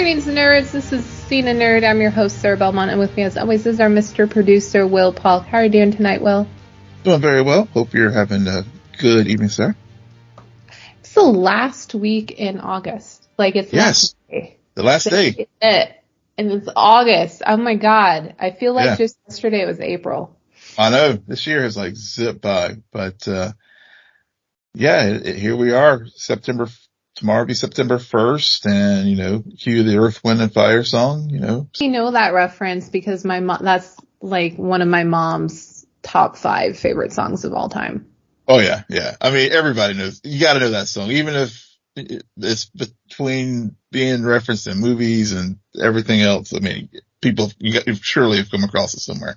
Greetings, nerds. This is CNN Nerd. I'm your host, Sarah Belmont, and with me, as always, is our Mr. Producer, Will Paul. How are you doing tonight, Will? Doing very well. Hope you're having a good evening, sir. It's the last week in August. It's yes, the last day. And it's August. Oh my God. I feel like just yesterday it was April. I know. This year has zipped by, but here we are. Tomorrow will be September 1st, and cue the Earth, Wind, and Fire song. You know that reference because my mom. That's one of my mom's top 5 favorite songs of all time. Oh yeah. I mean, everybody knows. You got to know that song, even if it's between being referenced in movies and everything else. I mean, people surely have come across it somewhere.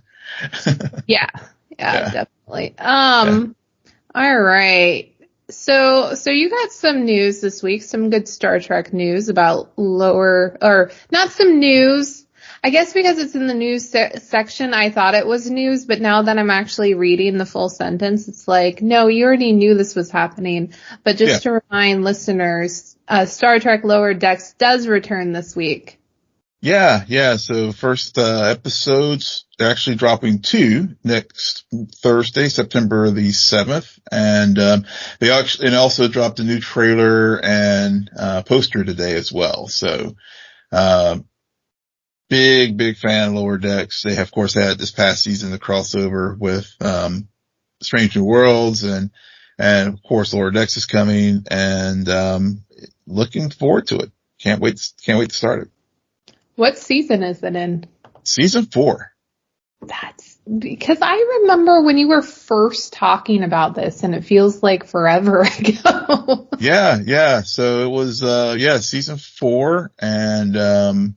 Yeah, definitely. All right. So you got some news this week, some good Star Trek news about not some news. I guess because it's in the news section, I thought it was news, but now that I'm actually reading the full sentence, it's no, you already knew this was happening. But just to remind listeners, Star Trek Lower Decks does return this week. Yeah. So first episodes, they're actually dropping 2 next Thursday, September the 7th. And they also dropped a new trailer and poster today as well. So big fan of Lower Decks. They have, of course, had this past season the crossover with Strange New Worlds, and of course Lower Decks is coming, and looking forward to it. Can't wait to start it. What season is it in? Season 4. That's because I remember when you were first talking about this, and it feels like forever ago. Yeah. So it was, season 4. And,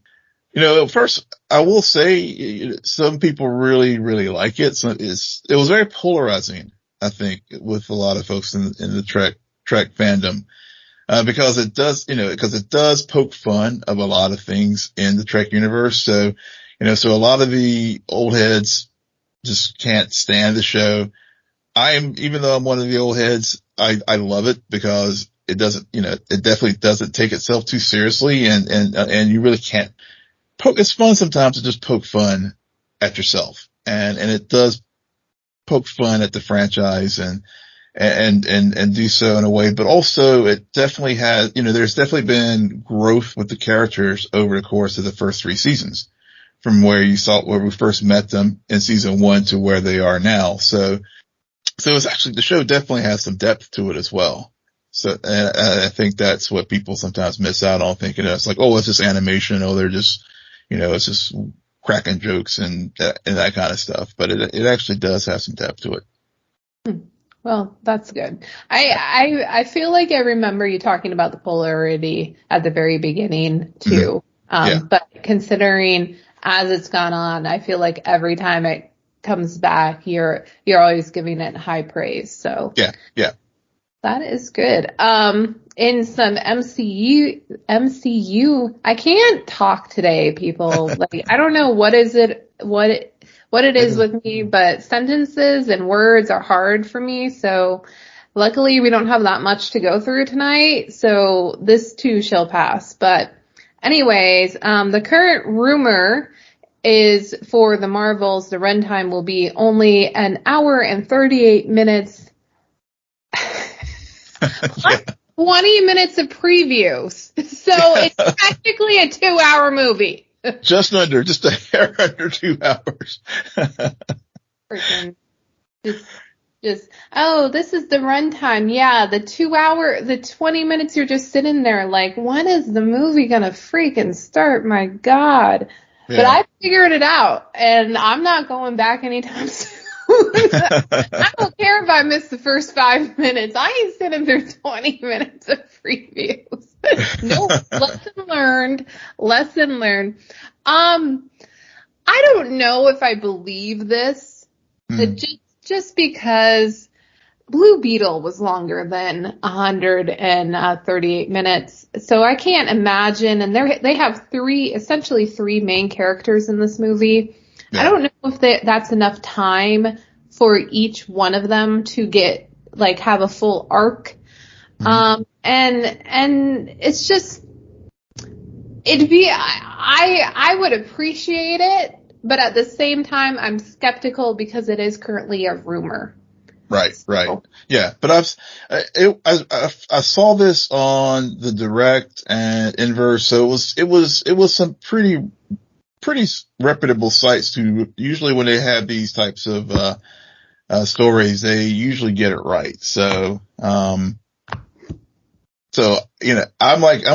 first I will say some people really, really like it. So it was very polarizing, I think, with a lot of folks in the Trek fandom. Because it does poke fun of a lot of things in the Trek universe. So, so a lot of the old heads just can't stand the show. Even though I'm one of the old heads, I love it because it definitely doesn't take itself too seriously, and you really can't it's fun sometimes to just poke fun at yourself. And it does poke fun at the franchise and do so in a way, but also it definitely has, there's definitely been growth with the characters over the course of the first 3 seasons, from where we first met them in season 1 to where they are now. So it's actually, the show definitely has some depth to it as well. So, and I think that's what people sometimes miss out on, thinking it's it's just animation. Oh, they're just, it's just cracking jokes and that kind of stuff. But it actually does have some depth to it. Well, that's good. I feel like I remember you talking about the polarity at the very beginning too. Mm-hmm. But considering as it's gone on, I feel like every time it comes back, you're always giving it high praise. So yeah. That is good. In some MCU, I can't talk today, people. I don't know what it is with me, but sentences and words are hard for me. So luckily we don't have that much to go through tonight. So this too shall pass. But anyways, the current rumor is for the Marvels, the runtime will be only an hour and 38 minutes. 20 minutes of previews. So it's practically a 2-hour movie. just a hair under 2 hours. Freaking this is the runtime. Yeah, the 20 minutes you're just sitting there when is the movie gonna freaking start? My God. Yeah. But I figured it out, and I'm not going back anytime soon. I don't care if I miss the first 5 minutes. I ain't sitting through 20 minutes of previews. No, lesson learned. I don't know if I believe this, just because Blue Beetle was longer than 138 minutes. So I can't imagine, and they have essentially three main characters in this movie. Yeah. I don't know if that's enough time for each one of them to get, have a full arc. Mm-hmm. And it's just, It'd be, I would appreciate it, but at the same time, I'm skeptical because it is currently a rumor. Right, right. Yeah, but I saw this on the direct and inverse, so it was some pretty reputable sites who usually when they have these types of, stories, they usually get it right. So, I'm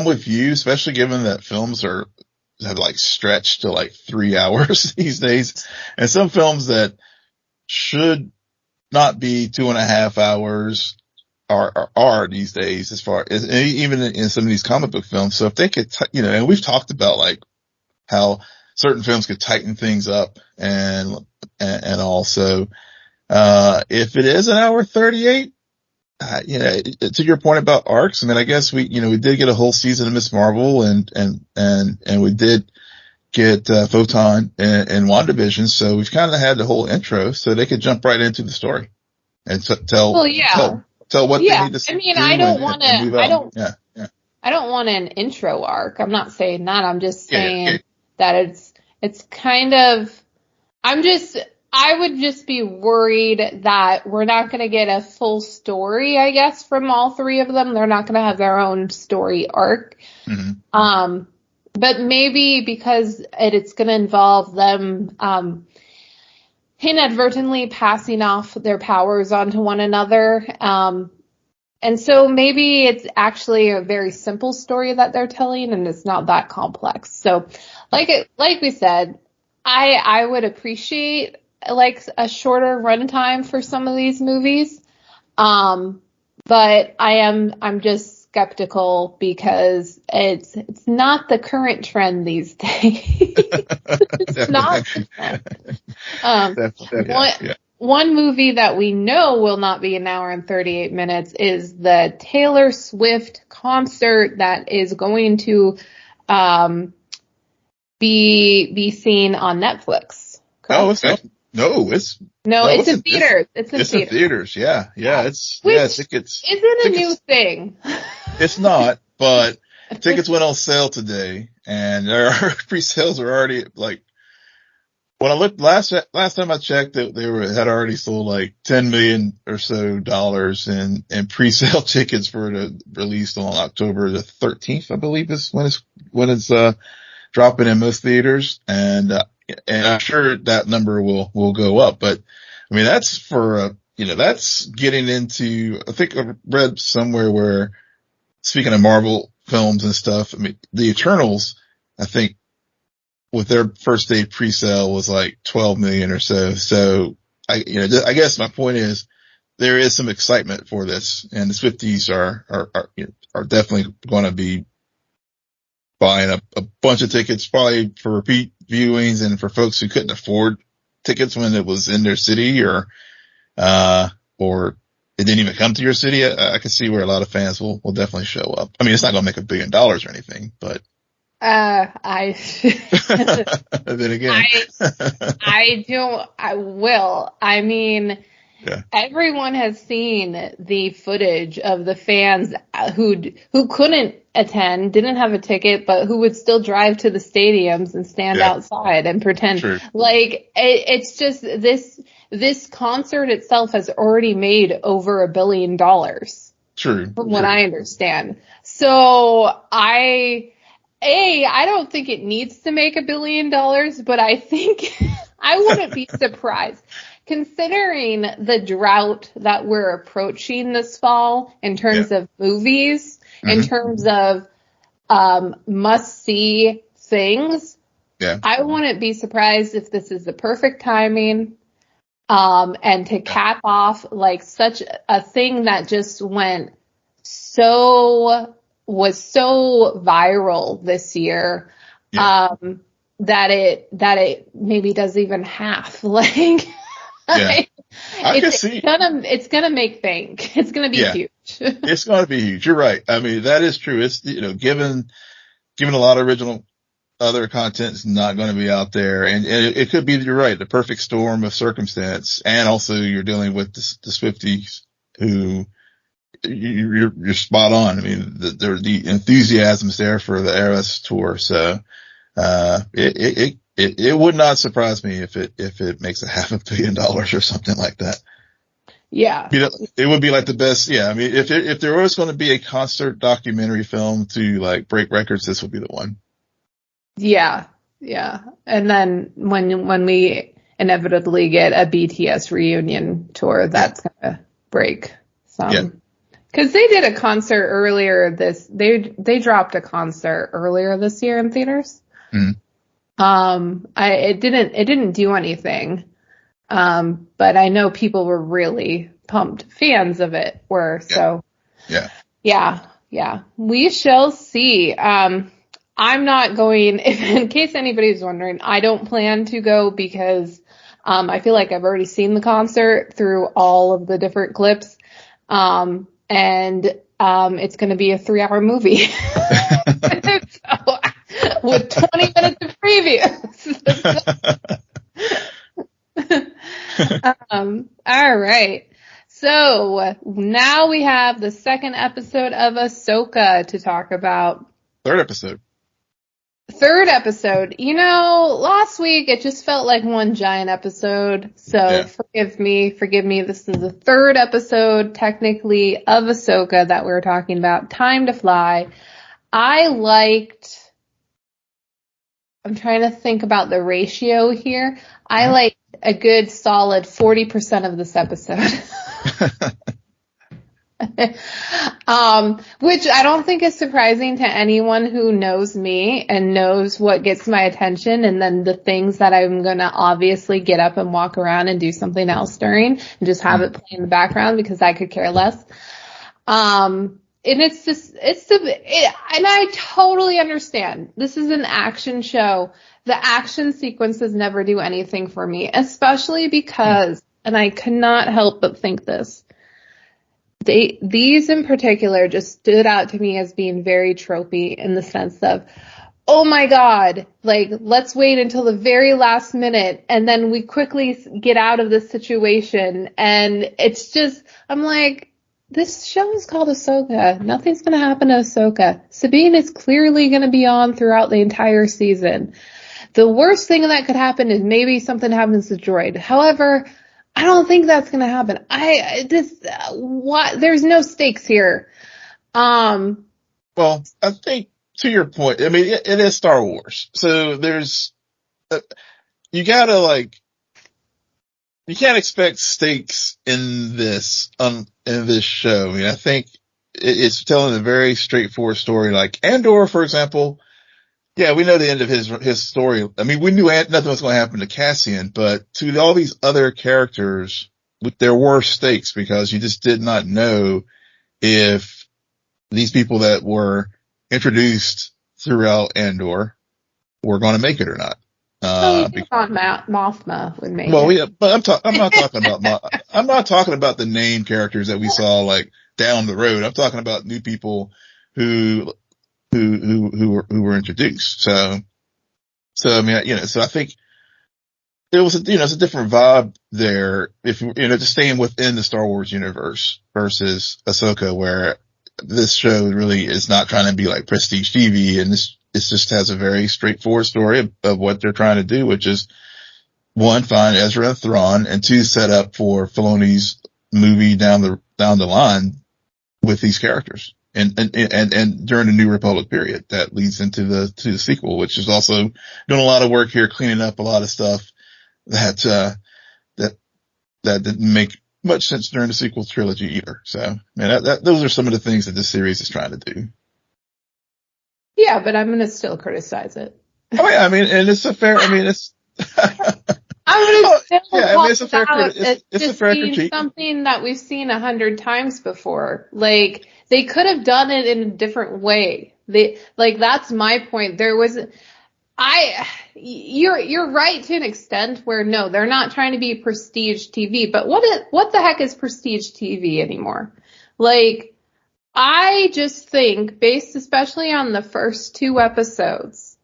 with you, especially given that films have like stretched to like 3 hours these days. And some films that should not be 2.5 hours are these days, as far as even in some of these comic book films. So if they could, and we've talked about like how certain films could tighten things up and also, if it is an hour 38, to your point about arcs, I mean, I guess we did get a whole season of Miss Marvel and we did get, Photon and WandaVision. So we've kind of had the whole intro so they could jump right into the story and tell what they need to I mean, do I don't want to move on. I don't want an intro arc. I'm not saying that. I'm just saying that it's kind of, I would just be worried that we're not going to get a full story, I guess, from all three of them. They're not going to have their own story arc. Mm-hmm. But maybe because it's going to involve them, inadvertently passing off their powers onto one another. And so maybe it's actually a very simple story that they're telling and it's not that complex. So like we said, I would appreciate like a shorter runtime for some of these movies. But I'm just skeptical because it's not the current trend these days. It's not the trend. One movie that we know will not be an hour and 38 minutes is the Taylor Swift concert that is going to be seen on Netflix. Correct? It's in theaters. It's in theaters. Yeah. Tickets isn't a new thing. It's not, but tickets went on sale today, and pre-sales are already like. When I looked last time I checked, they had already sold like $10 million or so in pre-sale tickets for the release on October the 13th, I believe is when it's dropping in most theaters, and I'm sure that number will go up. But I mean, that's for that's getting into. I think I read somewhere where, speaking of Marvel films and stuff, I mean, the Eternals, I think, with their first day pre-sale was like 12 million or so. So I guess my point is there is some excitement for this, and the Swifties are definitely going to be buying a bunch of tickets, probably for repeat viewings and for folks who couldn't afford tickets when it was in their city or it didn't even come to your city. I can see where a lot of fans will definitely show up. I mean, it's not going to make $1 billion or anything, but. Then again, I will. I mean, everyone has seen the footage of the fans who couldn't attend, didn't have a ticket, but who would still drive to the stadiums and stand outside and pretend. True. Like it's just this concert itself has already made over $1 billion. True. From what I understand. So I don't think it needs to make $1 billion, but I think I wouldn't be surprised considering the drought that we're approaching this fall in terms of movies, in terms of must-see things. Yeah. I wouldn't be surprised if this is the perfect timing and to cap off like such a thing that just was so viral this year, that it maybe does even half. Like, I can see it's gonna make bank. It's gonna be huge. It's gonna be huge. You're right. I mean, that is true. It's, given a lot of original other content is not going to be out there, and it could be, you're right, the perfect storm of circumstance, and also you're dealing with the Swifties who, you're spot on. I mean, the enthusiasm's there for the Eras tour. So, it would not surprise me if it makes $500 million or something like that. Yeah. You know, it would be like the best. Yeah. I mean, if there was going to be a concert documentary film to like break records, this would be the one. Yeah. Yeah. And then when we inevitably get a BTS reunion tour, that's going to break some. Yeah. Cause they did a concert earlier they dropped a concert earlier this year in theaters. Mm-hmm. It didn't do anything. But I know people were really pumped. Fans of it were. So yeah. We shall see. I'm not going, in case anybody's wondering, I don't plan to go because, I feel like I've already seen the concert through all of the different clips. It's going to be a 3-hour movie. So, with 20 minutes of previews. All right. So now we have the second episode of Ahsoka to talk about. Third episode. You know, last week it just felt like one giant episode. So forgive me. This is the third episode technically of Ahsoka that we're talking about. Time to Fly. I'm trying to think about the ratio here. I liked a good solid 40% of this episode. Which I don't think is surprising to anyone who knows me and knows what gets my attention, and then the things that I'm gonna obviously get up and walk around and do something else during and just have it play in the background because I could care less. And and I totally understand. This is an action show. The action sequences never do anything for me, especially because, and I cannot help but think this, these in particular just stood out to me as being very tropey in the sense of, oh my God, like, let's wait until the very last minute and then we quickly get out of this situation. And it's just, I'm like, this show is called Ahsoka. Nothing's going to happen to Ahsoka. Sabine is clearly going to be on throughout the entire season. The worst thing that could happen is maybe something happens to Droid. However, I don't think that's going to happen. There's no stakes here. Well, I think to your point, I mean, it is Star Wars. So there's, you can't expect stakes in this show. I mean, I think it's telling a very straightforward story. Like Andor, for example. Yeah, we know the end of his story. I mean, we knew nothing was going to happen to Cassian, but to all these other characters, there were stakes because you just did not know if these people that were introduced throughout Andor were going to make it or not. Mothma would make it. Well, yeah, but I'm not talking about the name characters that we saw like down the road. I'm talking about new people who were introduced. So I mean, so I think it was, it's a different vibe there. If, just staying within the Star Wars universe versus Ahsoka, where this show really is not trying to be like prestige TV, and it just has a very straightforward story of what they're trying to do, which is one, find Ezra and Thrawn, and two, set up for Filoni's movie down the line with these characters. And during the New Republic period that leads into the sequel, which is also doing a lot of work here, cleaning up a lot of stuff that didn't make much sense during the sequel trilogy either. So, man, those are some of the things that this series is trying to do. Yeah, but I'm going to still criticize it. I mean, and it's a fair, it's, it's a fair critique. Something that we've seen 100 times before. Like, they could have done it in a different way. That's my point. You're right to an extent where no, they're not trying to be prestige TV, but what the heck is prestige TV anymore? Like, I just think, based especially on the first 2 episodes,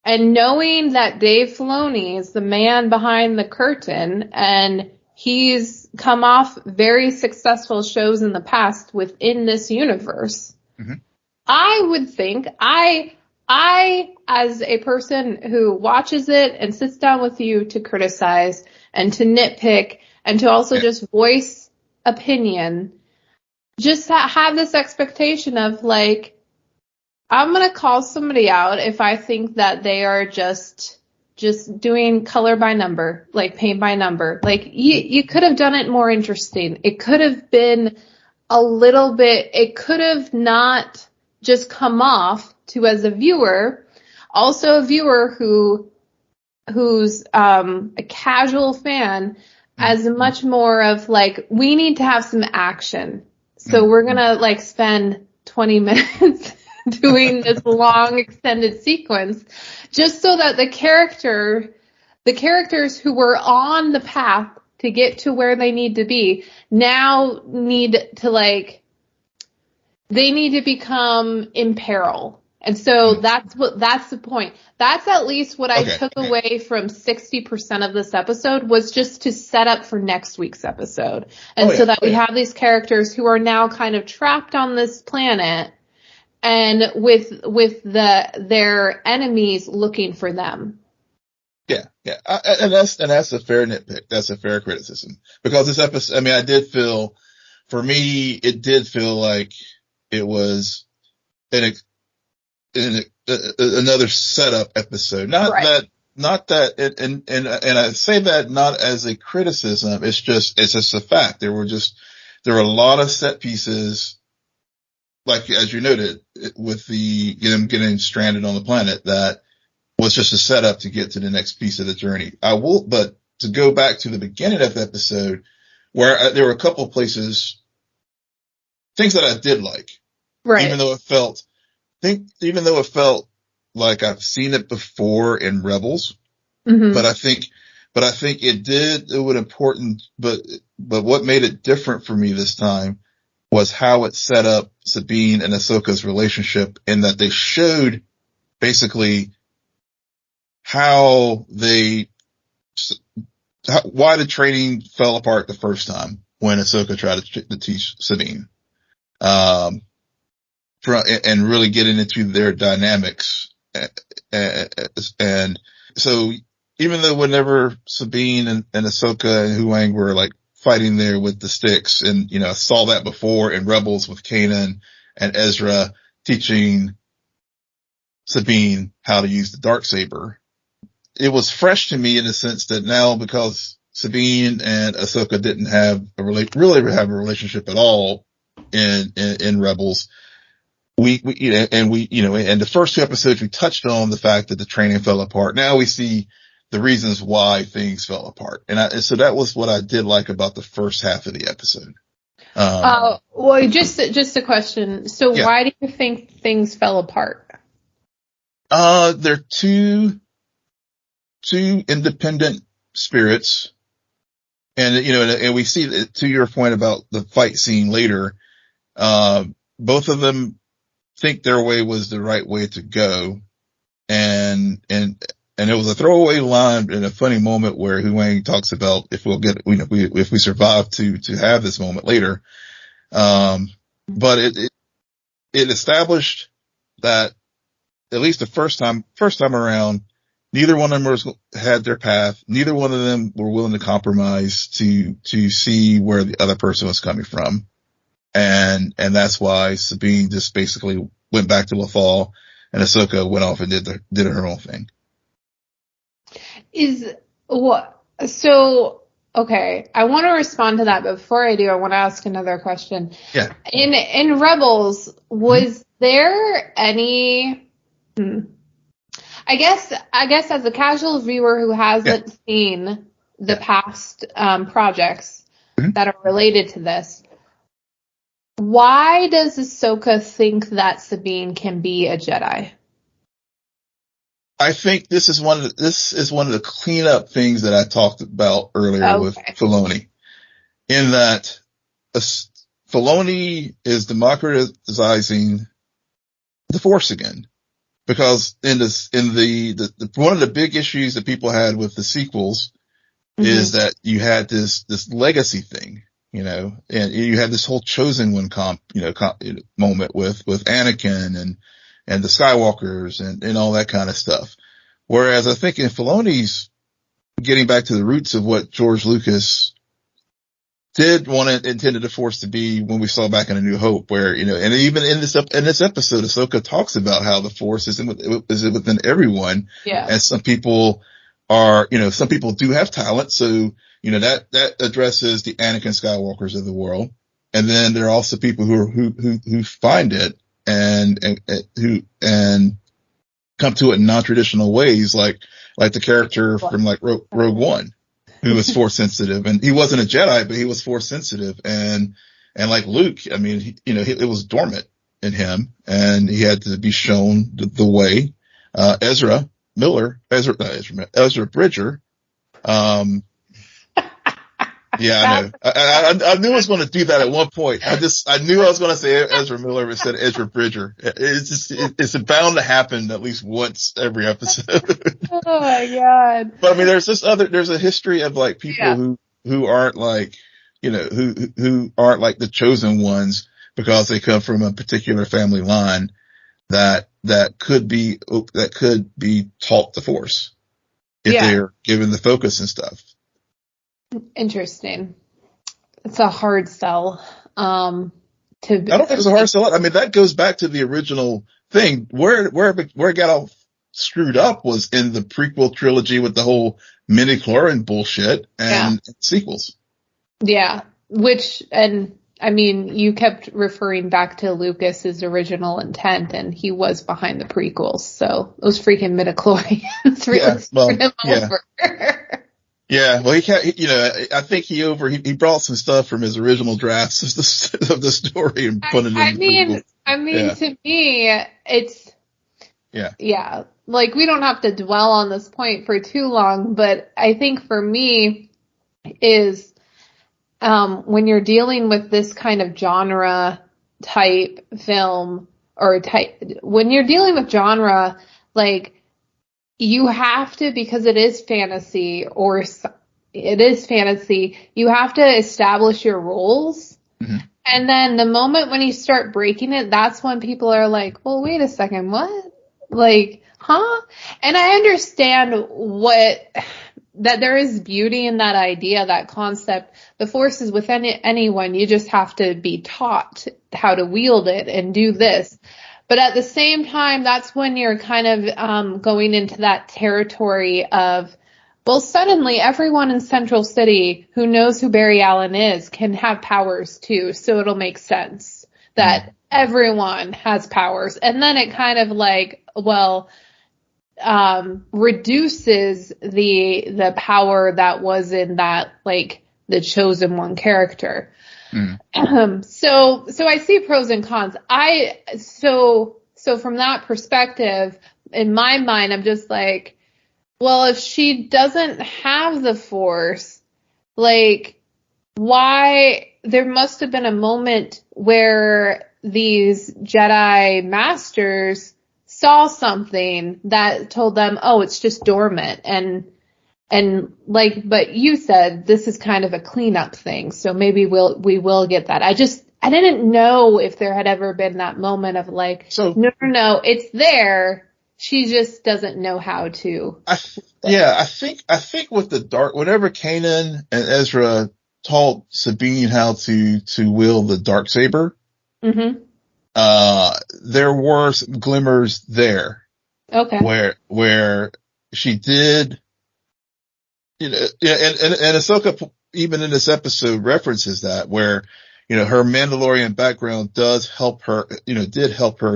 and knowing that Dave Filoni is the man behind the curtain, and he's come off very successful shows in the past within this universe. Mm-hmm. I would think I, as a person who watches it and sits down with you to criticize and to nitpick and to also just voice opinion, just have this expectation of like, I'm going to call somebody out if I think that they are just doing color by number, like paint by number. Like you could have done it more interesting. It could have been a little bit, it could have not just come off to, as a viewer, also a viewer who's a casual fan, as much more of like, we need to have some action. So we're going to like spend 20 minutes doing this long extended sequence just so that the characters who were on the path to get to where they need to be now need to like, they need to become in peril. And so that's the point. That's at least what I took away from 60% of this episode, was just to set up for next week's episode. And so that we have these characters who are now kind of trapped on this planet and with their enemies looking for them. Yeah. And that's a fair nitpick. That's a fair criticism, because this episode, I mean, for me, it did feel like it was another setup episode. Not that, and I say that not as a criticism. It's just a fact. There were a lot of set pieces, like, as you noted, with them getting stranded on the planet, that was just a setup to get to the next piece of the journey. But to go back to the beginning of the episode, where there were a couple of places, things that I did like. Right. Even though it felt like I've seen it before in Rebels, but I think it would important, but what made it different for me this time was how it set up Sabine and Ahsoka's relationship, in that they showed basically why the training fell apart the first time when Ahsoka tried to teach Sabine. And really getting into their dynamics. And so even though whenever Sabine and Ahsoka and Huang were like fighting there with the sticks, and, I saw that before in Rebels with Kanan and Ezra teaching Sabine how to use the Darksaber, it was fresh to me in the sense that now, because Sabine and Ahsoka didn't really have a relationship at all in Rebels, and the first two episodes we touched on the fact that the training fell apart. Now we see the reasons why things fell apart. And so that was what I did like about the first half of the episode. Well, just a question. So why do you think things fell apart? They're two independent spirits. And, and we see that, to your point about the fight scene later, both of them think their way was the right way to go. And it was a throwaway line in a funny moment where Huang talks about if we survive to have this moment later. But it established that at least the first time around, neither one of them had their path. Neither one of them were willing to compromise to see where the other person was coming from. And that's why Sabine just basically went back to Lothal, and Ahsoka went off and did her own thing. Okay, I want to respond to that, but before I do, I want to ask another question. Yeah. In Rebels, was there any, I guess as a casual viewer who hasn't seen the past projects that are related to this, why does Ahsoka think that Sabine can be a Jedi? I think this is one of the cleanup things that I talked about earlier with Filoni, in that Filoni is democratizing the Force again, because in the one of the big issues that people had with the sequels is that you had this legacy thing, and you had this whole chosen one moment with Anakin and the Skywalkers and all that kind of stuff. Whereas I think in Filoni's, getting back to the roots of what George Lucas intended the Force to be when we saw back in A New Hope, where, and even in this episode, Ahsoka talks about how the Force is within everyone. Yeah. And some people do have talent. So, that addresses the Anakin Skywalkers of the world. And then there are also people who find it and come to it in non-traditional ways, like the character from Rogue One, who was Force sensitive, and he wasn't a Jedi, but he was Force sensitive, and like Luke, I mean, it was dormant in him, and he had to be shown the way. Ezra Bridger, yeah, I know. I knew I was going to do that at one point. I knew I was going to say Ezra Miller instead of Ezra Bridger. It's bound to happen at least once every episode. Oh my God. But I mean, there's a history of like people who aren't like, who aren't like the chosen ones because they come from a particular family line that could be taught the Force if they're given the focus and stuff. Interesting. It's a hard sell. I don't think it's a hard sell. I mean, that goes back to the original thing. Where it got all screwed up was in the prequel trilogy with the whole midi-chlorian bullshit and sequels. Yeah. I mean, you kept referring back to Lucas's original intent, and he was behind the prequels. So those freaking midi-chlorians really screwed him over. Yeah, well, I think he brought some stuff from his original drafts of the story and put it in. To me, it's, like, we don't have to dwell on this point for too long, but I think for me is, when you're dealing with this kind of genre type film when you're dealing with genre, like, you have to, because it is fantasy, you have to establish your roles. Mm-hmm. And then the moment when you start breaking it, that's when people are like, well, wait a second, what? Like, huh? And I understand that there is beauty in that idea, that concept. The Force is within anyone. You just have to be taught how to wield it and do this. But at the same time, that's when you're kind of going into that territory of, well, suddenly everyone in Central City who knows who Barry Allen is can have powers too. So it'll make sense that everyone has powers. And then it kind of like, reduces the power that was in that, like, the chosen one character. So I see pros and cons. So from that perspective, in my mind, I'm just like, well, if she doesn't have the Force, like, why? There must have been a moment where these Jedi masters saw something that told them, oh, it's just dormant. And like, but you said this is kind of a cleanup thing, so maybe we will get that. I didn't know if there had ever been that moment of like, no, it's there. She just doesn't know how to. I think with the dark, whenever Kanan and Ezra taught Sabine how to wield the darksaber, there were some glimmers there. Okay. Where she did. And Ahsoka, even in this episode, references that, where, her Mandalorian background did help her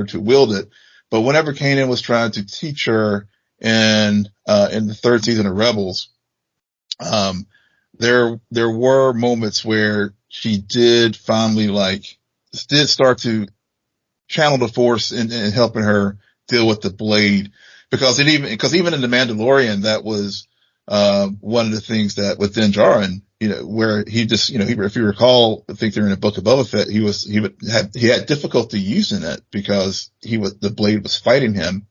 to wield it. But whenever Kanan was trying to teach her in the third season of Rebels, there were moments where she did finally did start to channel the Force in helping her deal with the blade. Because even in the Mandalorian, that was, one of the things that with Din Djarin, where he just, if you recall, I think they're in the Book of Boba Fett, he had difficulty using it because the blade was fighting him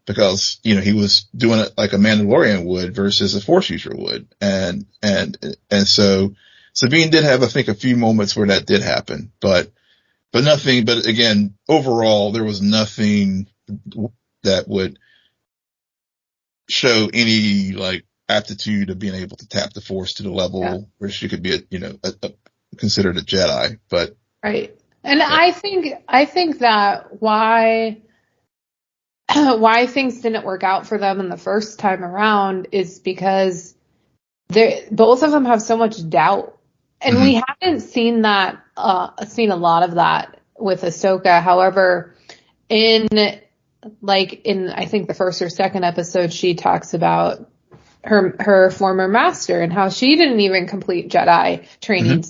because, he was doing it like a Mandalorian would versus a Force user would. And so Sabine did have, I think, a few moments where that did happen, but nothing, but again, overall, there was nothing that would show any like aptitude of being able to tap the Force to the level where she could be considered a Jedi. But right. And I think that why things didn't work out for them in the first time around is because both of them have so much doubt. And we haven't seen that, seen a lot of that with Ahsoka. However, in I think the first or second episode, she talks about her former master and how she didn't even complete Jedi training.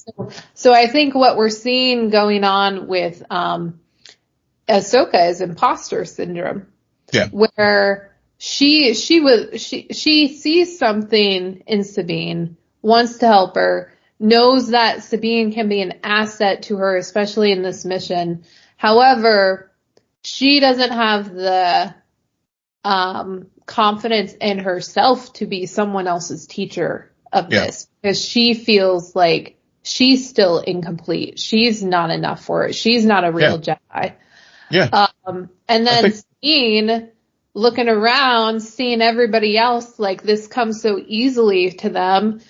So I think what we're seeing going on with, Ahsoka is imposter syndrome. Yeah. Where she sees something in Sabine, wants to help her, knows that Sabine can be an asset to her, especially in this mission. However, she doesn't have the confidence in herself to be someone else's teacher of this, because she feels like she's still incomplete. She's not enough for it. She's not a real Jedi. Yeah. And then Sabine looking around, seeing everybody else, like this comes so easily to them,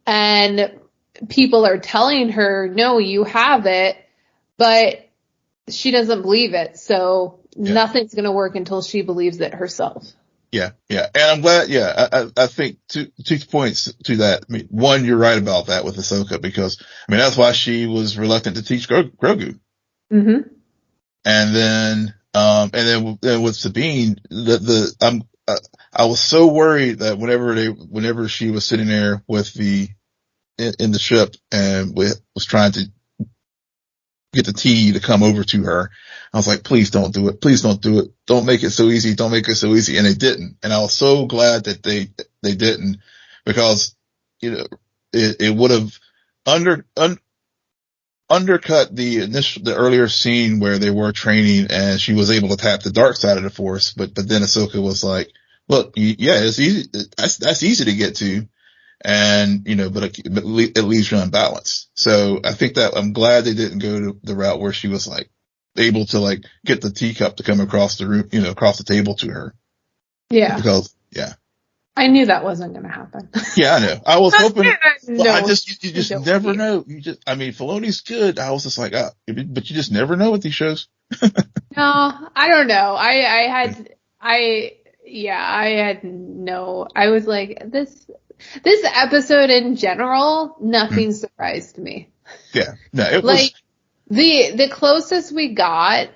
and people are telling her, no, you have it, but she doesn't believe it. So nothing's going to work until she believes it herself. Yeah. Yeah. And I'm glad. Yeah. I think two points to that. I mean, one, you're right about that with Ahsoka, because that's why she was reluctant to teach Grogu. Mm-hmm. And then with Sabine, I was so worried that whenever she was sitting there in the ship and was trying to get the tea to come over to her, I was like, please don't do it. Please don't do it. Don't make it so easy. Don't make it so easy. And they didn't. And I was so glad that they didn't, because, it would have undercut the earlier scene where they were training and she was able to tap the dark side of the Force. But then Ahsoka was like, look, it's easy. That's easy to get to. And, but it leaves you unbalanced. So I think that I'm glad they didn't go to the route where she was like able to like get the teacup to come across the room, across the table to her. Yeah. Because, I knew that wasn't going to happen. Yeah, I know. I was hoping, no, you just never know. Filoni's good. I was just like, but you just never know with these shows. No, I don't know. I was like, this episode in general, nothing surprised me. Yeah, no, it was the closest we got,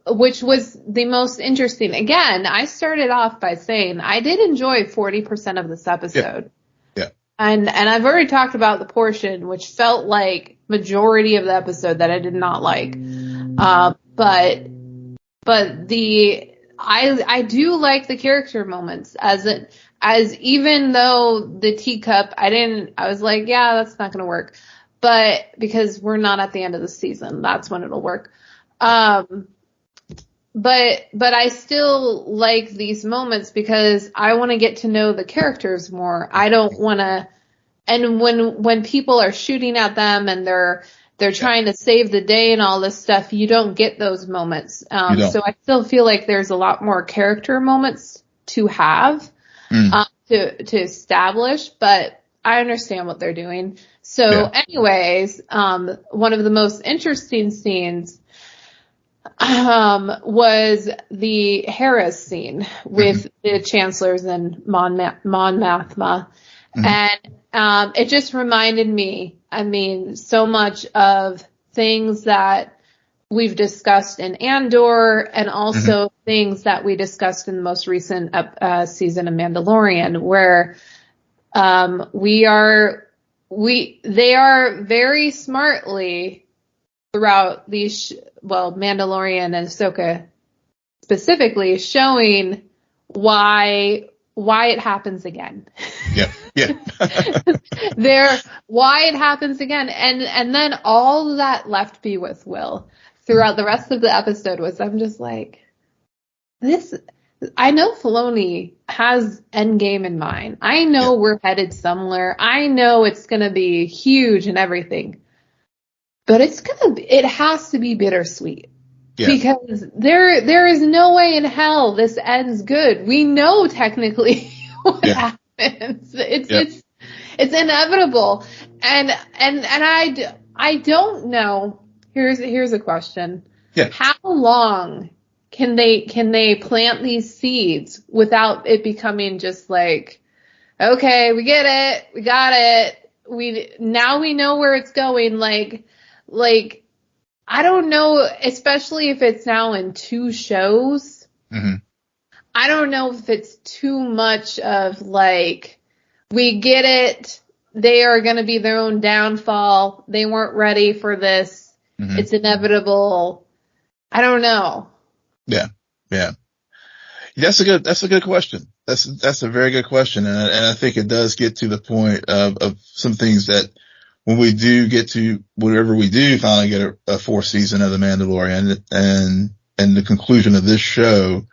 which was the most interesting. Again, I started off by saying I did enjoy 40% of this episode. Yeah. And I've already talked about the portion, which felt like majority of the episode that I did not like. But I do like the character moments as even though the teacup, I was like, yeah, that's not going to work. But because we're not at the end of the season, that's when it'll work. But I still like these moments because I want to get to know the characters more. I don't want to, and when people are shooting at them and they're trying to save the day and all this stuff, you don't get those moments. So I still feel like there's a lot more character moments to have, to establish, but I understand what they're doing. So anyways, one of the most interesting scenes, was the Harris scene with the chancellors and Mon Mothma. And, it just reminded me, so much of things that we've discussed in Andor and also things that we discussed in the most recent, season of Mandalorian, where, they are very smartly throughout these, Mandalorian and Ahsoka specifically, showing why it happens again. Why it happens again. And then all that left me with Will throughout the rest of the episode was, I'm just like, this I know Filoni has Endgame in mind. I know we're headed somewhere. I know it's going to be huge and everything. But it has to be bittersweet. Yeah. Because there is no way in hell this ends good. We know technically what happens. It's inevitable. And I don't know. Here's a question. Yeah. How long can they plant these seeds without it becoming just like, okay, we get it, we got it, we know where it's going, like I don't know, especially if it's now in 2 shows. Mm-hmm. I don't know if it's too much of like, we get it, they are going to be their own downfall, they weren't ready for this, it's inevitable. I don't know. Yeah. That's a good question. That's a very good question. And I think it does get to the point of some things that when we do get to whatever we do finally get a 4th season of The Mandalorian and the conclusion of this show,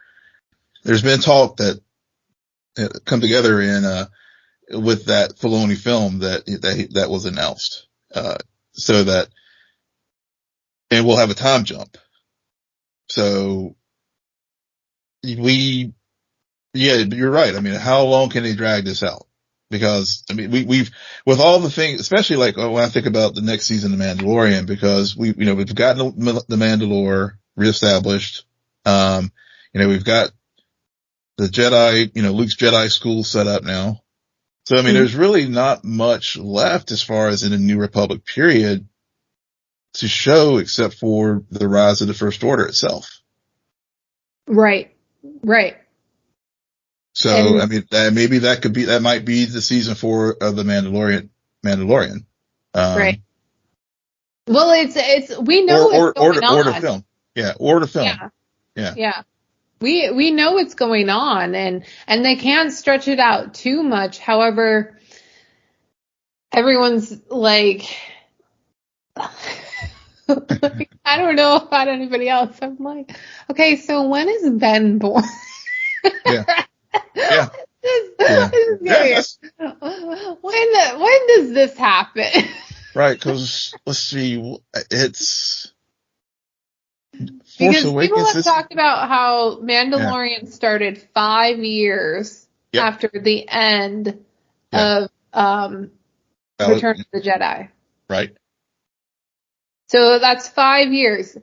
there's been talk that come together with that Filoni film that was announced. So that, and we'll have a time jump. So you're right. I mean, how long can they drag this out? Because, I mean, we've, with all the things, especially like when I think about the next season of Mandalorian, because we've gotten the Mandalore reestablished. We've got the Jedi, Luke's Jedi school set up now. So, I mean, there's really not much left as far as in a New Republic period to show except for the rise of the First Order itself. Right. So, and, I mean, maybe that might be the season 4 of the Mandalorian. Right. Well, we know or the film. Yeah. Or the film. Yeah. We know what's going on and they can't stretch it out too much. However, everyone's like, I don't know about anybody else. I'm like, okay, so when is Ben born? Yeah. When does this happen? Right, because let's see, it's because people have talked about how Mandalorian started 5 years after the end of Return of the Jedi. Right. So that's 5 years.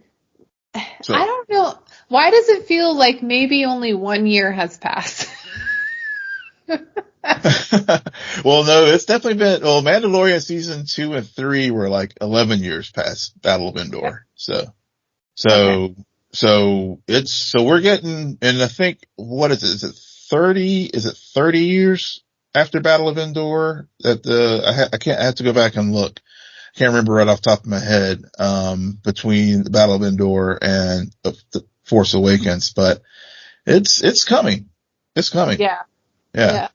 So, I don't know. Why does it feel like maybe only 1 year has passed? Well, no, it's definitely been, Mandalorian season 2 and 3 were like 11 years past Battle of Endor. So we're getting, and I think, what is it? Is it 30 years after Battle of Endor that I have to go back and look. I can't remember right off the top of my head, between the Battle of Endor and the Force Awakens, but it's coming. It's coming. Yeah. So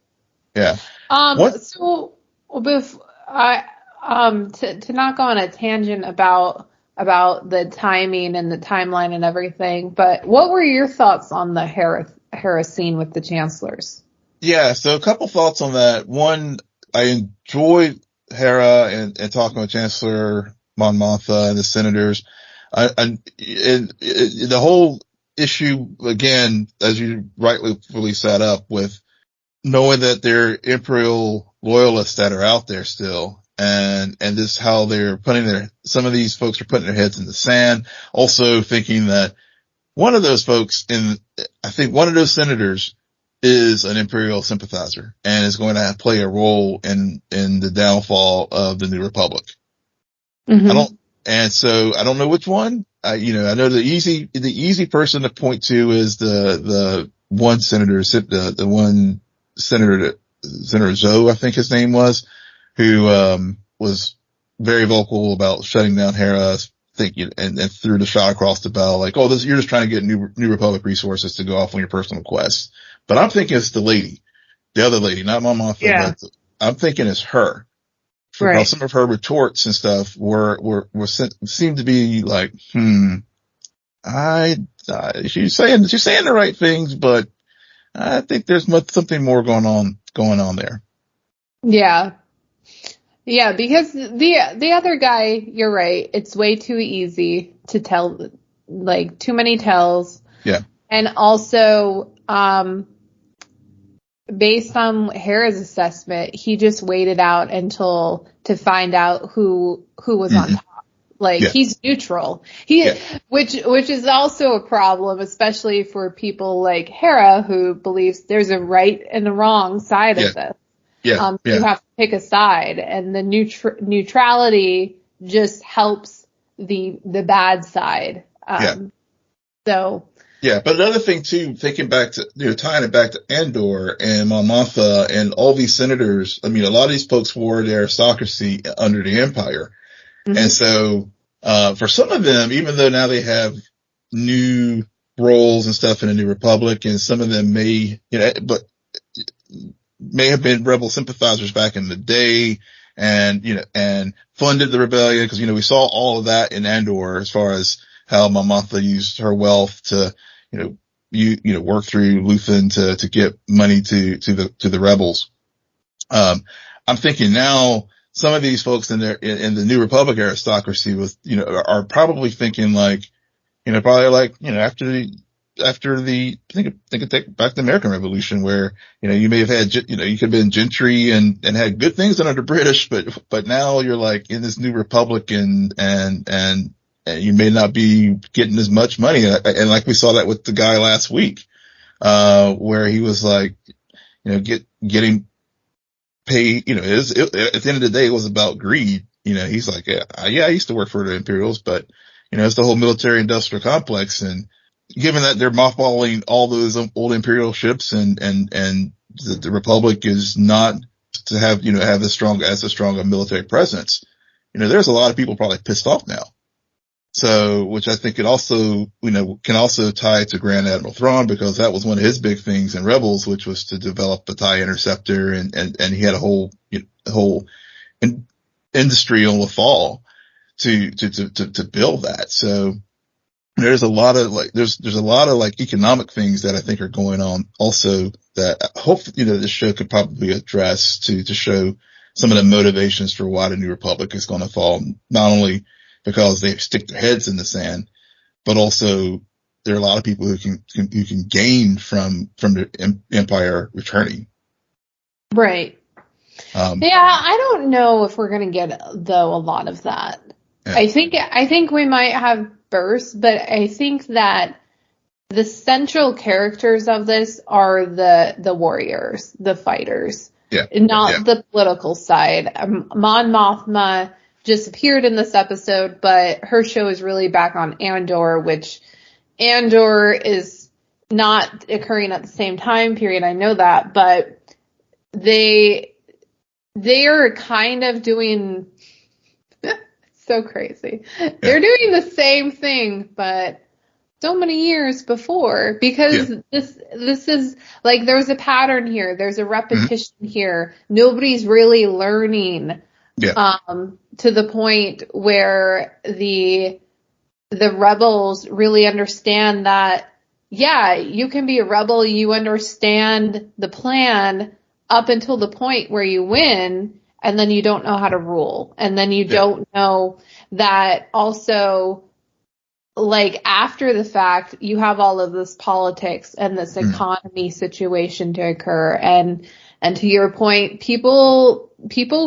to not go on a tangent about the timing and the timeline and everything, but what were your thoughts on the Hera scene with the chancellors? Yeah, so a couple thoughts on that. One, I enjoyed Hera and talking with Chancellor Mon Mothma and the senators. The whole issue, again, as you rightfully set up, with knowing that there are Imperial loyalists that are out there still, and this how they're some of these folks are putting their heads in the sand, also thinking that one of those folks I think one of those senators is an Imperial sympathizer and is going to play a role in the downfall of the New Republic. Mm-hmm. I don't know which one. I know the easy person to point to is the one senator, the one Senator Zoe, I think his name was, who was very vocal about shutting down Hera, thinking and threw the shot across the bow, like, you're just trying to get New Republic resources to go off on your personal quests. But I'm thinking it's the other lady, not Mon Mothma, but I'm thinking it's her. Because some of her retorts and stuff seemed to be like, she's saying the right things, but I think there's something more going on there. Yeah. Yeah, because the other guy, you're right. It's way too easy to tell, like too many tells. Yeah. And also, based on Hera's assessment, he just waited out to find out who was on top. Like Yeah. he's neutral. Which is also a problem, especially for people like Hera who believes there's a right and a wrong side of this. You have to pick a side, and the neutrality just helps the bad side. So. Yeah, but another thing too, thinking back to, tying it back to Andor and Mon Mothma and all these senators, I mean, a lot of these folks were the aristocracy under the Empire. Mm-hmm. And so, for some of them, even though now they have new roles and stuff in the New Republic, and some of them may have been rebel sympathizers back in the day and funded the rebellion, because, we saw all of that in Andor as far as how Mon Mothma used her wealth to, work through Luthen to get money to the rebels. I'm thinking now some of these folks in the New Republic aristocracy are probably thinking after the take back the American Revolution, where, you may have had, you could have been gentry and had good things under the British, but now you're like in this New Republic and you may not be getting as much money. And like we saw that with the guy last week, where he was like, getting paid, at the end of the day, it was about greed. He's like, I used to work for the Imperials, but, it's the whole military industrial complex. And given that they're mothballing all those old Imperial ships and the Republic is not to have, have as strong a military presence, there's a lot of people probably pissed off now. So, which I think can also tie to Grand Admiral Thrawn, because that was one of his big things in Rebels, which was to develop the TIE Interceptor, and he had a whole industry on Lothal to build that. So there's a lot of economic things that I think are going on also that I hope, this show could probably address to show some of the motivations for why the New Republic is going to fall, not only because they stick their heads in the sand, but also there are a lot of people who can gain from the Empire returning. Right. I don't know if we're going to get, though, a lot of that. Yeah. I think we might have bursts, but I think that the central characters of this are the warriors, the fighters, not the political side. Mon Mothma just appeared in this episode, but her show is really back on Andor, which Andor is not occurring at the same time period. I know that, but they are kind of doing so crazy. Yeah. They're doing the same thing, but so many years before, because this is like, there's a pattern here. There's a repetition here. Nobody's really learning. To the point where the rebels really understand that, you can be a rebel, you understand the plan up until the point where you win, and then you don't know how to rule. And then you don't know that also, like, after the fact, you have all of this politics and this economy situation to occur. And to your point, people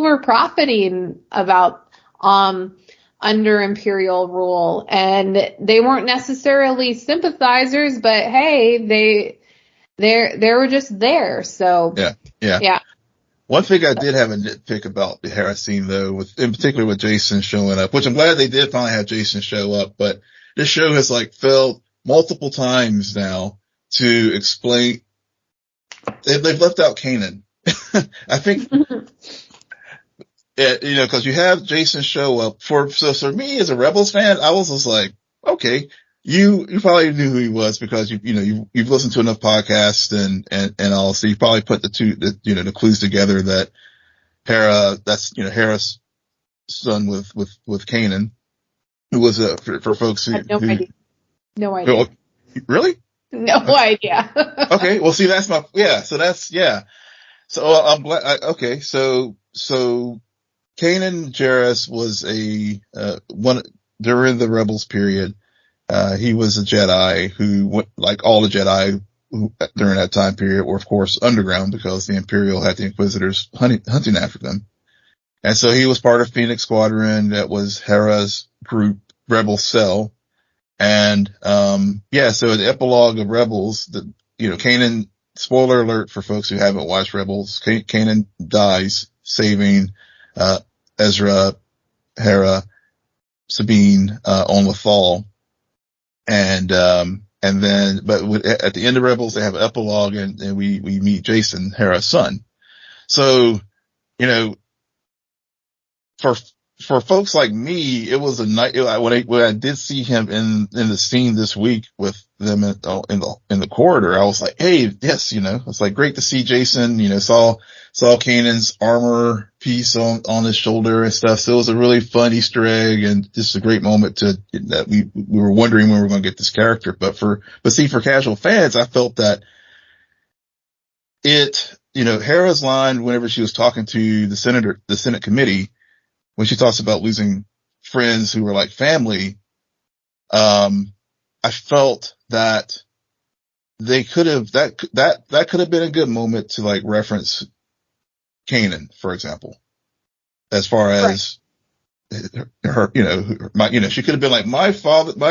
were profiting about under Imperial rule, and they weren't necessarily sympathizers, but hey, they were just there. So yeah. One thing I did have a nitpick about the Hera scene, though, in particular with Jason showing up, which I'm glad they did finally have Jason show up, but this show has failed multiple times now to explain. They've left out Kanan. I think, because you have Jason show up. For me as a Rebels fan, I was just like, okay, you probably knew who he was because you've listened to enough podcasts and all, so you probably put the clues together that that's Hera's son with Kanan, who was for folks who I had no idea. Really? No idea. Okay, well, see, that's my So that's So I'm glad. Okay, so Kanan Jarrus was one during the Rebels period. He was a Jedi who went, like all the Jedi who, during that time period, were of course underground because the Imperial had the Inquisitors hunting after them. And so he was part of Phoenix Squadron. That was Hera's group, Rebel Cell. And, so the epilogue of Rebels, Kanan, spoiler alert for folks who haven't watched Rebels, Kanan dies saving, Ezra, Hera, Sabine, on Lothal. And then, but at the end of Rebels, they have an epilogue and we meet Jason, Hera's son. So, you know, for folks like me, it was a night when I did see him in the scene this week with them in the corridor. I was like, hey, yes, it's like great to see Jason. Saw Kanan's armor piece on his shoulder and stuff. So it was a really fun Easter egg and just a great moment that we were wondering when we were going to get this character. But for casual fans, I felt that Hera's line whenever she was talking to the Senate committee, when she talks about losing friends who were like family, I felt that they could have, that could have been a good moment to like reference Kanan, for example, as far as her, she could have been like, my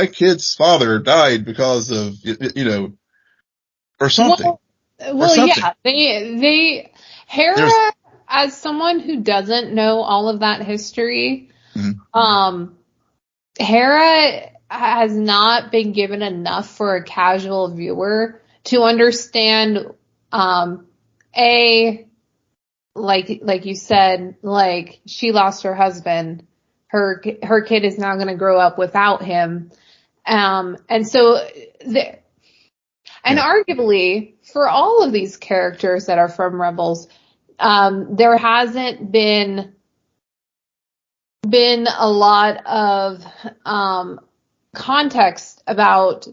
kid's father died because of, or something. Well, yeah, Hera, as someone who doesn't know all of that history, Hera has not been given enough for a casual viewer to understand, like you said, like she lost her husband, her kid is now going to grow up without him. And so arguably for all of these characters that are from Rebels, there hasn't been a lot of context about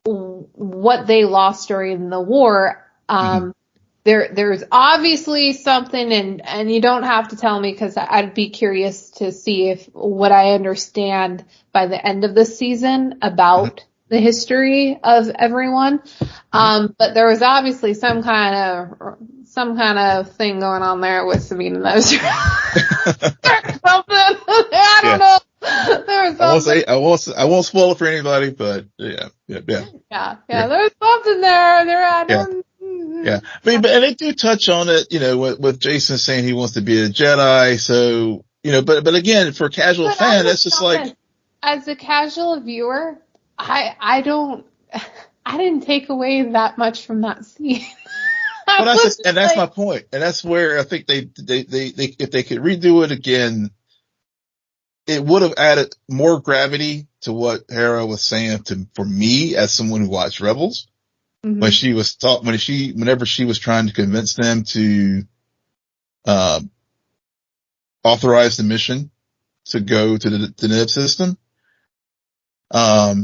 what they lost during the war. There's obviously something, and you don't have to tell me because I'd be curious to see what I understand by the end of the season about the history of everyone. But there was obviously some kind of thing going on there with Sabine and those. Something. I don't know. There was something. I won't spoil it for anybody, but yeah. There's something there. Yeah. I mean, and they do touch on it, with Jason saying he wants to be a Jedi. So, but again, for a casual fan, that's just like. As a casual viewer, I didn't take away that much from that scene. That's my point. And that's where I think they if they could redo it again, it would have added more gravity to what Hera was saying for me as someone who watched Rebels. When she was whenever she was trying to convince them to, authorize the mission to go to the Nib system. I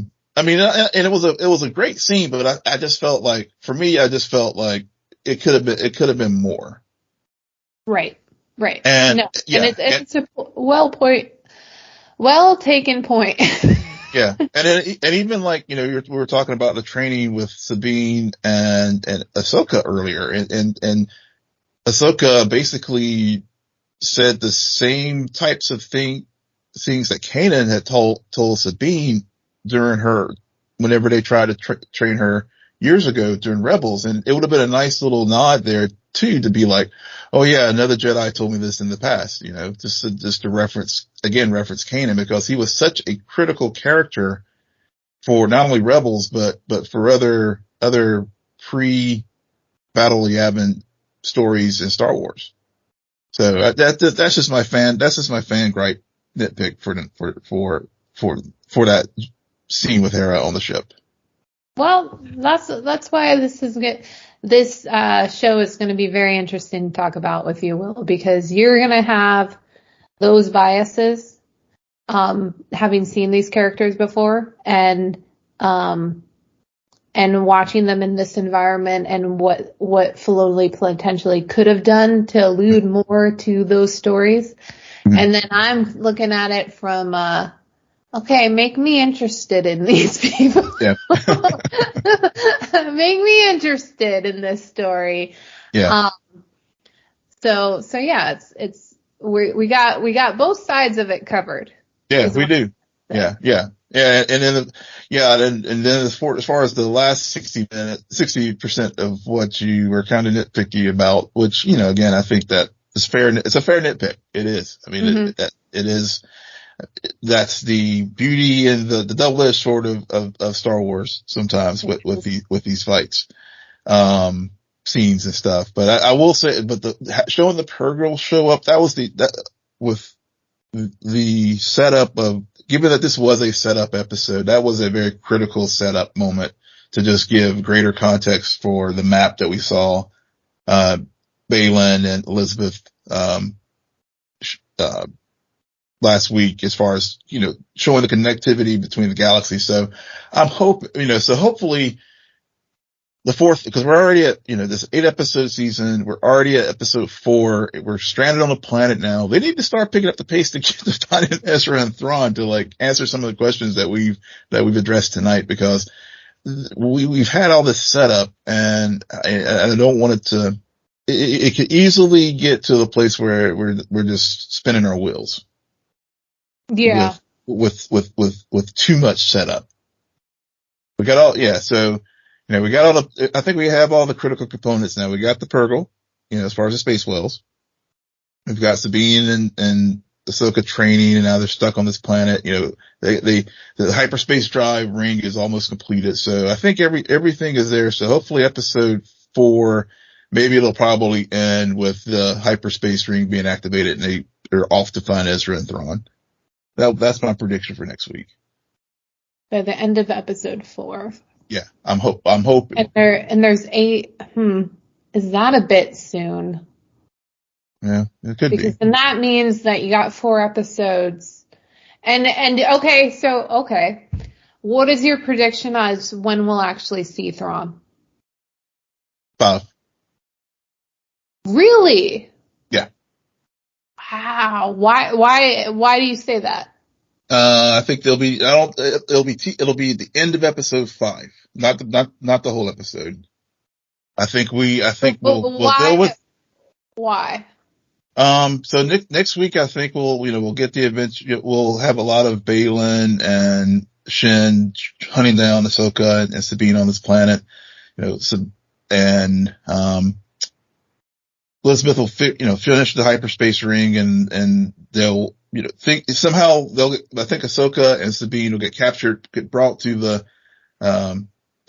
mean, and it was a great scene, but I just felt like, for me, it could have been more. Right. And, no. And it's a well taken point. Yeah. And even like, we were talking about the training with Sabine and Ahsoka earlier, and Ahsoka basically said the same types of things that Kanan had told Sabine whenever they tried to train her years ago during Rebels. And it would have been a nice little nod there too, to be like, oh yeah, another Jedi told me this in the past, just to reference Kanan, because he was such a critical character for not only Rebels, but for other pre-Battle Yavin stories in Star Wars. So that's just my fan gripe nitpick for that scene with Hera on the ship. Well, that's why this is good. This show is going to be very interesting to talk about with you, Will, because you're going to have those biases, having seen these characters before, and and watching them in this environment and what Filoni potentially could have done to allude more to those stories. Mm-hmm. And then I'm looking at it from, okay, make me interested in these people. Yeah. Make me interested in this story. Yeah. So yeah, we got both sides of it covered. Yeah, we do. Yeah. And then, and then as far as the last 60% of what you were kind of nitpicky about, which, again, I think that is fair. It's a fair nitpick. It is. I mean, it is. That's the beauty and the double-edged sword of Star Wars sometimes with these fights, scenes and stuff. But I will say, showing the Purgle show up, that was with the setup of, given that this was a setup episode, that was a very critical setup moment to just give greater context for the map that we saw, Baylan and Elizabeth, last week, as far as, showing the connectivity between the galaxies. So hopefully the fourth, because we're already at, this 8-episode season, we're already at episode 4. We're stranded on a planet now. They need to start picking up the pace to get to find Ezra and Thrawn to answer some of the questions that we've addressed tonight, because we've had all this setup, and I don't want it to, it could easily get to the place where we're just spinning our wheels. Yeah. With too much setup. We got all, so, we got all I think we have all the critical components now. We got the Purgle, as far as the space wells. We've got Sabine and Ahsoka training, and now they're stuck on this planet. The hyperspace drive ring is almost completed. So I think everything is there. So hopefully episode 4, maybe it'll probably end with the hyperspace ring being activated and they're off to find Ezra and Thrawn. That's my prediction for next week. By the end of episode 4. Yeah, I'm hoping. And there's 8. Is that a bit soon? Yeah, it could be. Because then that means that you got 4 episodes. And okay. What is your prediction as when we'll actually see Thrawn? 5. Really? Yeah. Wow. Why do you say that? I think it'll be the end of episode 5, not the whole episode. I think we'll deal with. Why? So next week, I think we'll get the adventure. We'll have a lot of Baylan and Shin hunting down Ahsoka and Sabine on this planet. And Elizabeth will finish the hyperspace ring, and they'll, think somehow I think Ahsoka and Sabine will get brought to the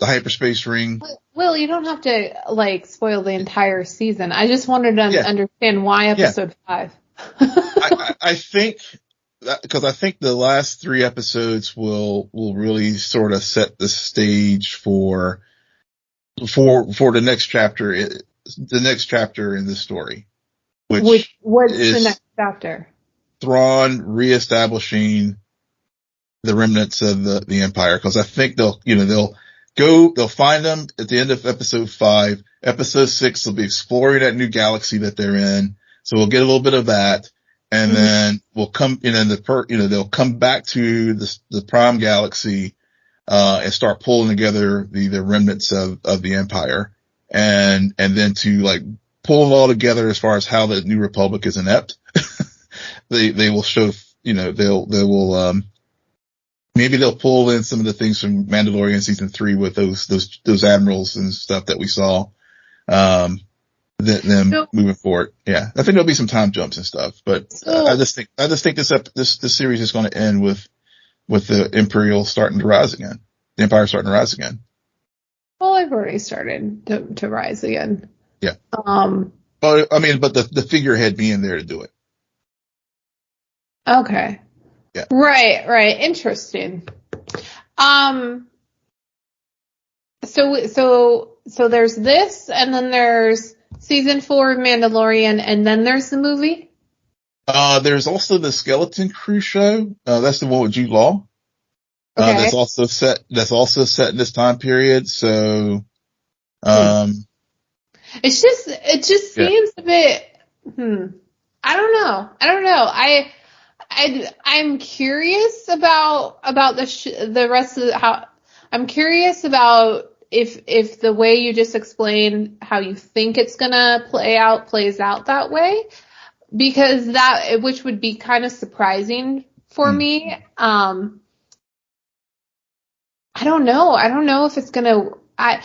hyperspace ring. Will, you don't have to spoil the entire season. I just wanted to understand why episode 5. I think because I think the last 3 episodes will really sort of set the stage for the next chapter. The next chapter in this story, which what's is the next chapter? Thrawn reestablishing the remnants of the Empire, because I think they'll find them at the end of episode 5. Episode 6 will be exploring that new galaxy that they're in, so we'll get a little bit of that, and then we'll come, they'll come back to the Prime Galaxy and start pulling together the remnants of the Empire. And then to pull it all together as far as how the New Republic is inept. They will show, maybe they'll pull in some of the things from Mandalorian season 3 with those admirals and stuff that we saw, them moving forward. Yeah. I think there'll be some time jumps and stuff, but I just think this series is going to end with the Imperial starting to rise again. The Empire starting to rise again. Well, I've already started to rise again. Yeah. But the figurehead being there to do it. Okay. Yeah. Right. Interesting. So there's this, and then there's season 4 of Mandalorian, and then there's the movie? There's also the Skeleton Crew show. That's the one with Jude Law. Okay. That's also set in this time period. So, it just yeah, seems a bit, I don't know. I'm curious about the rest of how, I'm curious about if the way you just explained how you think it's gonna plays out that way, because which would be kind of surprising for me. I don't know. I don't know if it's gonna. I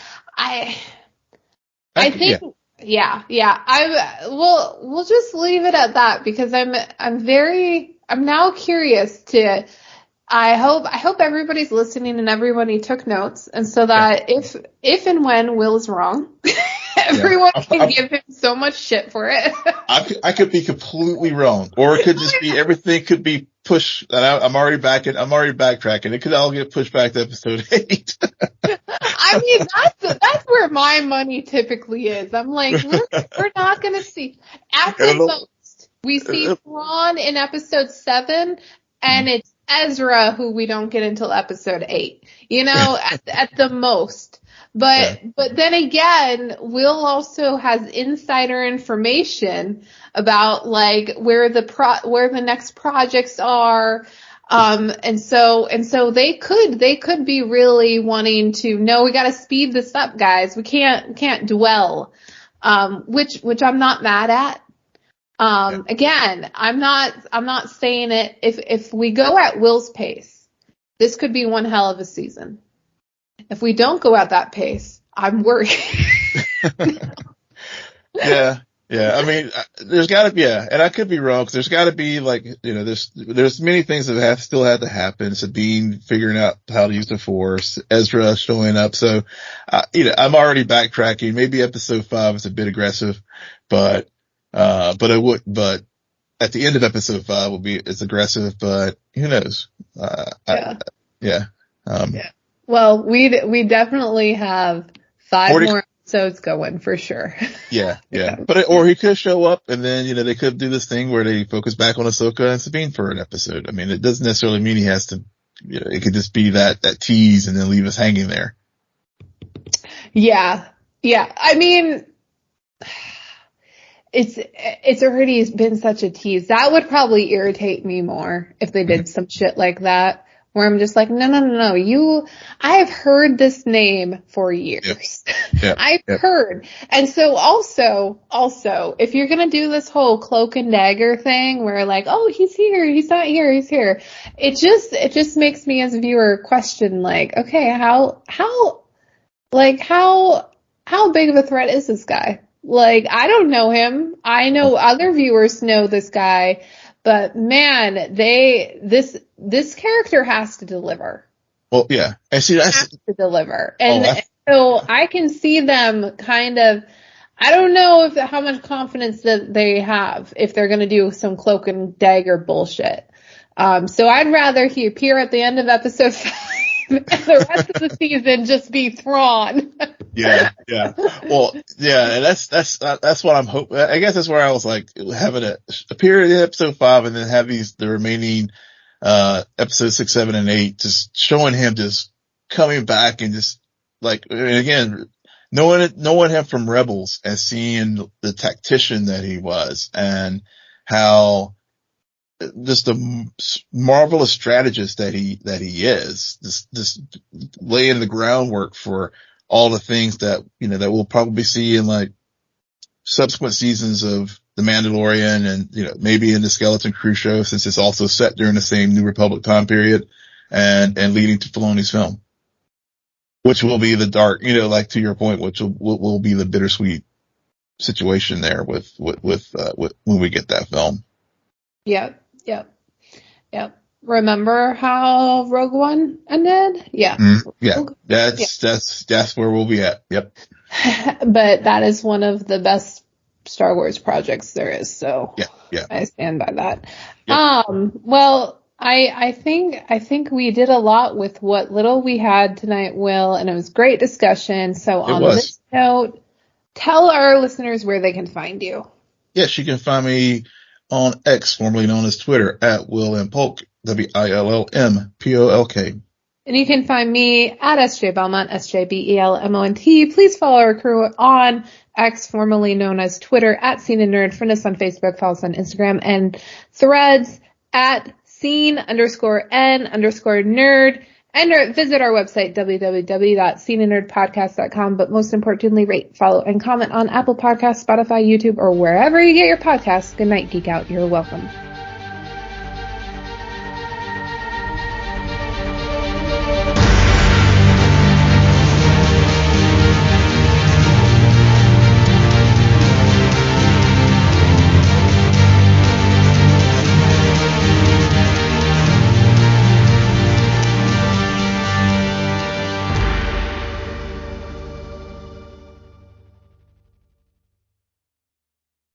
I think, yeah, yeah. We'll just leave it at that, because I'm now curious to. I hope everybody's listening and everybody took notes, and so yeah, that if and when Will is wrong, yeah. everyone can give him so much shit for it. I could be completely wrong, or it could just be everything could be pushed. And I'm already backtracking. It could all get pushed back to episode 8. I mean, that's where my money typically is. I'm like, we're not gonna see, at the most we see Thrawn in episode 7, and it's Ezra who we don't get until episode 8. At the most. But then again, Will also has insider information about like where the next projects are. And so they could be really wanting to, no, we got to speed this up, guys. We can't dwell, which I'm not mad at. Again, I'm not saying it. If we go at Will's pace, this could be one hell of a season. If we don't go at that pace, I'm worried. Yeah. I mean, there's got to be, and I could be wrong, because there's got to be like, there's many things that still had to happen. Sabine figuring out how to use the Force, Ezra showing up. So, I'm already backtracking. Maybe episode 5 is a bit aggressive, but at the end of episode 5 it's aggressive, but who knows? Yeah. Well, we definitely have 5 more episodes going for sure. Yeah. But or he could show up, and then they could do this thing where they focus back on Ahsoka and Sabine for an episode. I mean, it doesn't necessarily mean he has to. It could just be that tease and then leave us hanging there. Yeah. I mean, it's already been such a tease. That would probably irritate me more if they did some shit like that, where I'm just like, no, I've heard this name for years. Yep. I've heard. And so also, if you're going to do this whole cloak and dagger thing where like, oh, he's here, he's not here, he's here. It just makes me as a viewer question like, okay, how big of a threat is this guy? Like, I don't know him. I know other viewers know this guy. But man, this character has to deliver. Well, yeah, and see, has to deliver, and so I can see them kind of. I don't know how much confidence that they have if they're going to do some cloak and dagger bullshit. So I'd rather he appear at the end of episode 5 and the rest of the season just be Thrawn. Yeah. Well, yeah, and that's what I'm hoping. I guess that's where I was like having it appear in episode 5 and then have the remaining, episodes 6, 7, and 8, just showing him just coming back and just like, and again, knowing him from Rebels and seeing the tactician that he was and how just the marvelous strategist that he is, just laying the groundwork for all the things that, that we'll probably see in like subsequent seasons of The Mandalorian and, maybe in the Skeleton Crew show, since it's also set during the same New Republic time period and leading to Filoni's film, which will be the dark, like to your point, which will be the bittersweet situation there with when we get that film. Yep. Remember how Rogue One ended? Yeah. Yeah. That's where we'll be at. Yep. But that is one of the best Star Wars projects there is. So yeah. I stand by that. Yep. Well, I think we did a lot with what little we had tonight, Will, and it was great discussion. So on this note, tell our listeners where they can find you. Yes, you can find me on X, formerly known as Twitter, at Will M. Polk, WILLMPOLK. And you can find me at SJ Belmont, SJBELMONT. Please follow our crew on X, formerly known as Twitter, at Scene and Nerd. Friend us on Facebook, follow us on Instagram and Threads at scene_n_nerd. And visit our website, www.sceneandnerdpodcast.com. But most importantly, rate, follow, and comment on Apple Podcasts, Spotify, YouTube, or wherever you get your podcasts. Good night, Geek Out. You're welcome.